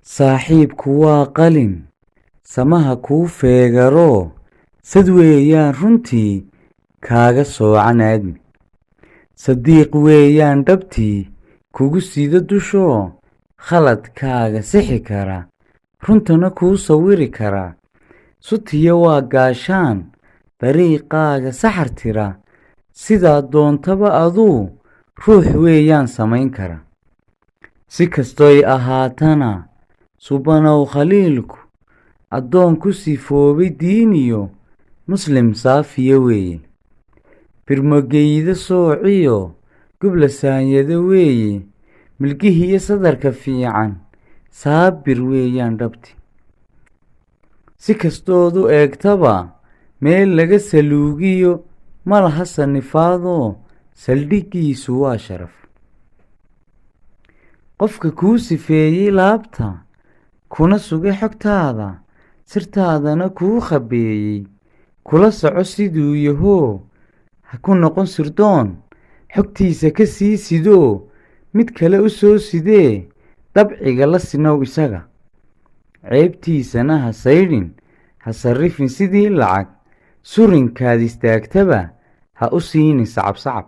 saaxiibku waa qalin samaha kuu feegaro sad weeyaan runtii kaaga soocan aadmi sadiiq weeyaan dhabtii kugu sida dushoo khaladkaaga sixi kara runtana kuu sawiri kara sutiya waa gaashaan dariiqaaga saxar tira sidaa doontaba aduu ruux weeyaan samayn kara si kastoy ahaatana subanow khaliilku addoon ku sifoobay diiniyo muslim saafiya weeye birmageyda soociyo gubla saanyada weeye milgihiiyo sadarka fiican saabir weeyaan dhabti si kastoodu eegtaba meel laga saluugiyo ma laha sanifaadoo saldhiggiisu waa sharaf qofka kuu sifeeyey laabta kuna sugay xogtaada sirtaadana kuu khabeeyey kula soco siduu yahoo ha ku noqon sirdoon xogtiisa ka sii sidoo mid kale u soo sidee dabciga la sinow isaga ceebtiisana ha saydhin ha sarrifin sidii lacag surinkaad istaagtaba ha u siinin sacab sacab